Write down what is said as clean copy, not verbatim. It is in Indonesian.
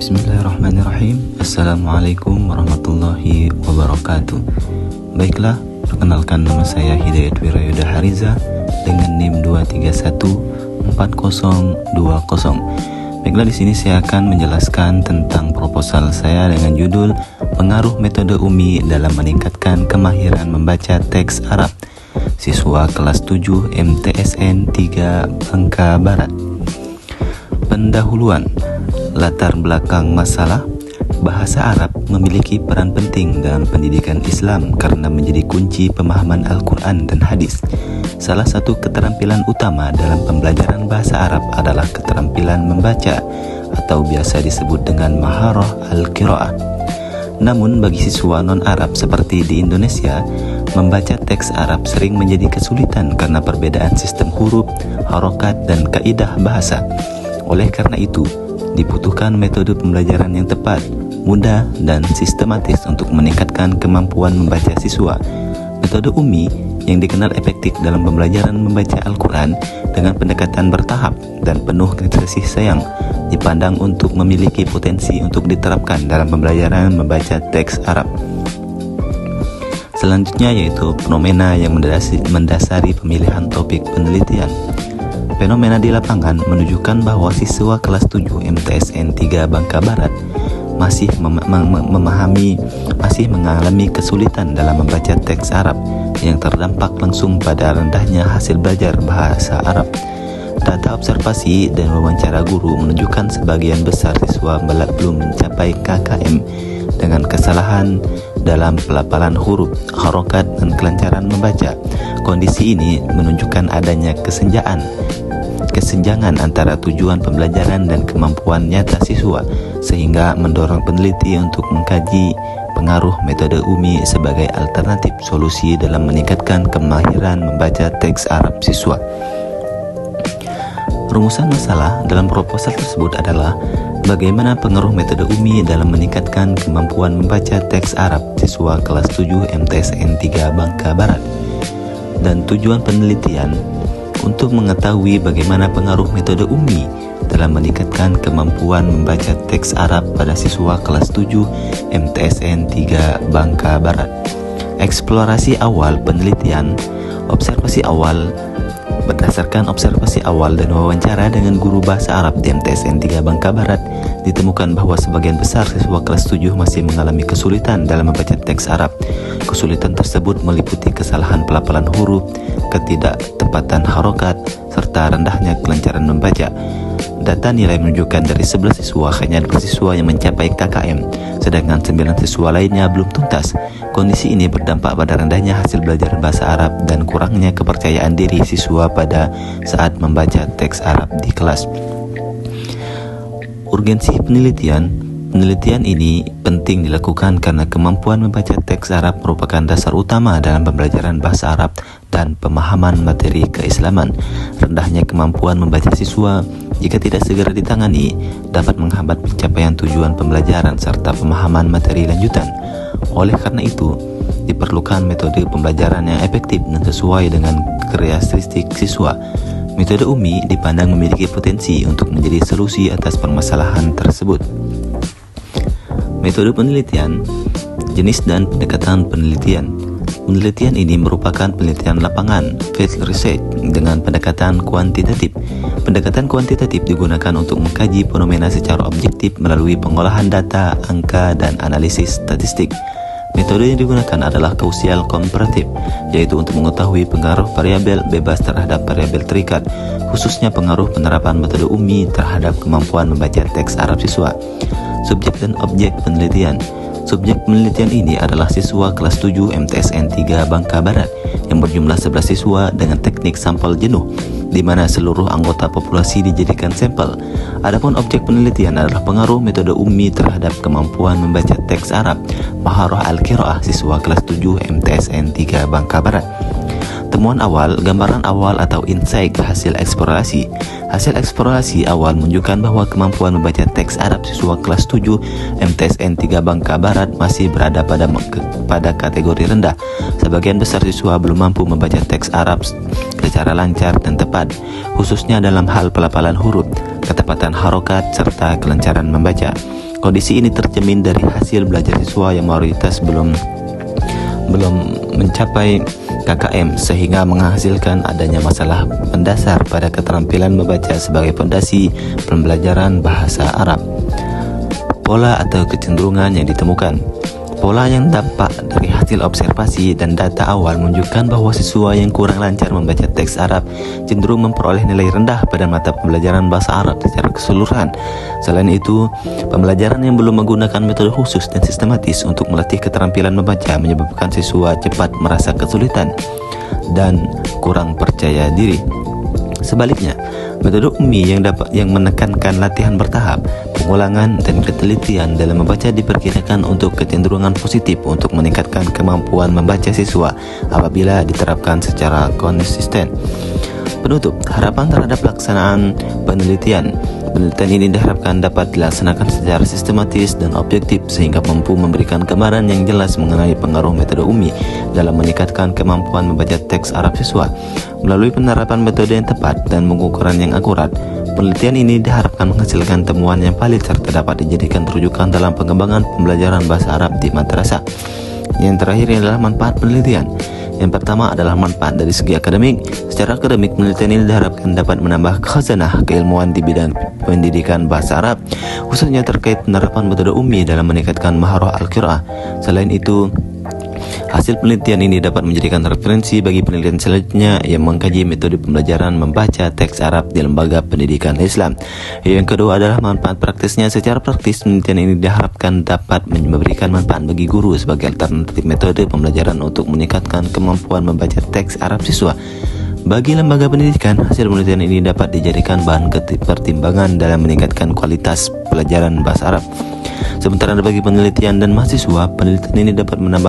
Bismillahirrahmanirrahim. Assalamualaikum warahmatullahi wabarakatuh. Baiklah, perkenalkan nama saya Hidayat Wirayuda Hariza dengan NIM 2314020. Baiklah, di sini saya akan menjelaskan tentang proposal saya dengan judul Pengaruh Metode UMI dalam meningkatkan kemahiran membaca teks Arab siswa kelas 7 MTSN 3 Bangka Barat. Pendahuluan. Latar belakang masalah. Bahasa Arab memiliki peran penting dalam pendidikan Islam karena menjadi kunci pemahaman Al-Quran dan hadis. Salah satu keterampilan utama dalam pembelajaran bahasa Arab adalah keterampilan membaca atau biasa disebut dengan maharah al-qiraah. Namun bagi siswa non-Arab seperti di Indonesia, membaca teks Arab sering menjadi kesulitan karena perbedaan sistem huruf, harokat, dan kaidah bahasa. Oleh karena itu, dibutuhkan metode pembelajaran yang tepat, mudah, dan sistematis untuk meningkatkan kemampuan membaca siswa. Metode UMI yang dikenal efektif dalam pembelajaran membaca Al-Quran dengan pendekatan bertahap dan penuh kasih sayang dipandang untuk memiliki potensi untuk diterapkan dalam pembelajaran membaca teks Arab. Selanjutnya yaitu fenomena yang mendasari pemilihan topik penelitian. Fenomena di lapangan menunjukkan bahwa siswa kelas 7 MTSN 3 Bangka Barat masih mengalami kesulitan dalam membaca teks Arab yang terdampak langsung pada rendahnya hasil belajar bahasa Arab. Data observasi dan wawancara guru menunjukkan sebagian besar siswa belum mencapai KKM dengan kesalahan dalam pelafalan huruf, harokat, dan kelancaran membaca. Kondisi ini menunjukkan adanya kesenjangan antara tujuan pembelajaran dan kemampuan nyata siswa, sehingga mendorong peneliti untuk mengkaji pengaruh metode UMI sebagai alternatif solusi dalam meningkatkan kemahiran membaca teks Arab siswa. Rumusan masalah dalam proposal tersebut adalah bagaimana pengaruh metode UMI dalam meningkatkan kemampuan membaca teks Arab siswa kelas 7 MTSN 3 Bangka Barat, dan tujuan penelitian untuk mengetahui bagaimana pengaruh metode UMI dalam meningkatkan kemampuan membaca teks Arab pada siswa kelas 7 MTSN 3 Bangka Barat. Eksplorasi awal penelitian. Berdasarkan observasi awal dan wawancara dengan guru bahasa Arab di MTSN 3 Bangka Barat, ditemukan bahwa sebagian besar siswa kelas 7 masih mengalami kesulitan dalam membaca teks Arab. Kesulitan tersebut meliputi kesalahan pelafalan huruf, ketidaktepatan harokat, serta rendahnya kelancaran membaca. Data nilai menunjukkan dari 11 siswa hanya 2 siswa yang mencapai KKM, sedangkan 9 siswa lainnya belum tuntas. Kondisi ini berdampak pada rendahnya hasil belajar bahasa Arab dan kurangnya kepercayaan diri siswa pada saat membaca teks Arab di kelas. Urgensi penelitian. Penelitian ini penting dilakukan karena kemampuan membaca teks Arab merupakan dasar utama dalam pembelajaran bahasa Arab dan pemahaman materi keislaman. Rendahnya kemampuan membaca siswa jika tidak segera ditangani dapat menghambat pencapaian tujuan pembelajaran serta pemahaman materi lanjutan. Oleh karena itu, diperlukan metode pembelajaran yang efektif dan sesuai dengan karakteristik siswa. Metode UMI dipandang memiliki potensi untuk menjadi solusi atas permasalahan tersebut. Metode penelitian, jenis dan pendekatan penelitian. Penelitian ini merupakan penelitian lapangan, field research, dengan pendekatan kuantitatif. Pendekatan kuantitatif digunakan untuk mengkaji fenomena secara objektif melalui pengolahan data, angka, dan analisis statistik. Metode yang digunakan adalah kausal komparatif, yaitu untuk mengetahui pengaruh variabel bebas terhadap variabel terikat, khususnya pengaruh penerapan metode UMI terhadap kemampuan membaca teks Arab siswa. Subjek dan objek penelitian. Subjek penelitian ini adalah siswa kelas 7 MTSN 3 Bangka Barat yang berjumlah 11 siswa dengan teknik sampel jenuh, di mana seluruh anggota populasi dijadikan sampel. Adapun objek penelitian adalah pengaruh metode UMI terhadap kemampuan membaca teks Arab maharah al-qiraah siswa kelas 7 MTSN 3 Bangka Barat. Temuan awal, gambaran awal atau insight hasil eksplorasi. Hasil eksplorasi awal menunjukkan bahwa kemampuan membaca teks Arab siswa kelas 7 MTSN 3 Bangka Barat masih berada pada kategori rendah. Sebagian besar siswa belum mampu membaca teks Arab secara lancar dan tepat, khususnya dalam hal pelafalan huruf, ketepatan harokat, serta kelancaran membaca. Kondisi ini tercermin dari hasil belajar siswa yang mayoritas belum mencapai KKM, sehingga menghasilkan adanya masalah mendasar pada keterampilan membaca sebagai fondasi pembelajaran bahasa Arab. Pola atau kecenderungan yang ditemukan. Pola yang dampak dari hasil observasi dan data awal menunjukkan bahwa siswa yang kurang lancar membaca teks Arab cenderung memperoleh nilai rendah pada mata pembelajaran bahasa Arab secara keseluruhan. Selain itu, pembelajaran yang belum menggunakan metode khusus dan sistematis untuk melatih keterampilan membaca menyebabkan siswa cepat merasa kesulitan dan kurang percaya diri. Sebaliknya, metode ummi yang menekankan latihan bertahap, pengulangan, dan ketelitian dalam membaca diperkirakan untuk kecenderungan positif untuk meningkatkan kemampuan membaca siswa apabila diterapkan secara konsisten. Penutup, harapan terhadap pelaksanaan penelitian. Penelitian ini diharapkan dapat dilaksanakan secara sistematis dan objektif sehingga mampu memberikan gambaran yang jelas mengenai pengaruh metode ummi dalam meningkatkan kemampuan membaca teks Arab siswa. Melalui penerapan metode yang tepat dan pengukuran yang akurat, penelitian ini diharapkan menghasilkan temuan yang valid serta dapat dijadikan rujukan dalam pengembangan pembelajaran bahasa Arab di madrasah. Yang terakhir adalah manfaat penelitian. Yang pertama adalah manfaat dari segi akademik. Secara akademik, penelitian ini diharapkan dapat menambah khazanah keilmuan di bidang pendidikan bahasa Arab, khususnya terkait penerapan metode ummi dalam meningkatkan maharah al-qiraah. Selain itu, hasil penelitian ini dapat menjadikan referensi bagi penelitian selanjutnya yang mengkaji metode pembelajaran membaca teks Arab di lembaga pendidikan Islam. Yang kedua adalah manfaat praktisnya. Secara praktis, penelitian ini diharapkan dapat memberikan manfaat bagi guru sebagai alternatif metode pembelajaran untuk meningkatkan kemampuan membaca teks Arab siswa. Bagi lembaga pendidikan, hasil penelitian ini dapat dijadikan bahan pertimbangan dalam meningkatkan kualitas pelajaran bahasa Arab. Sementara bagi penelitian dan mahasiswa, penelitian ini dapat menambah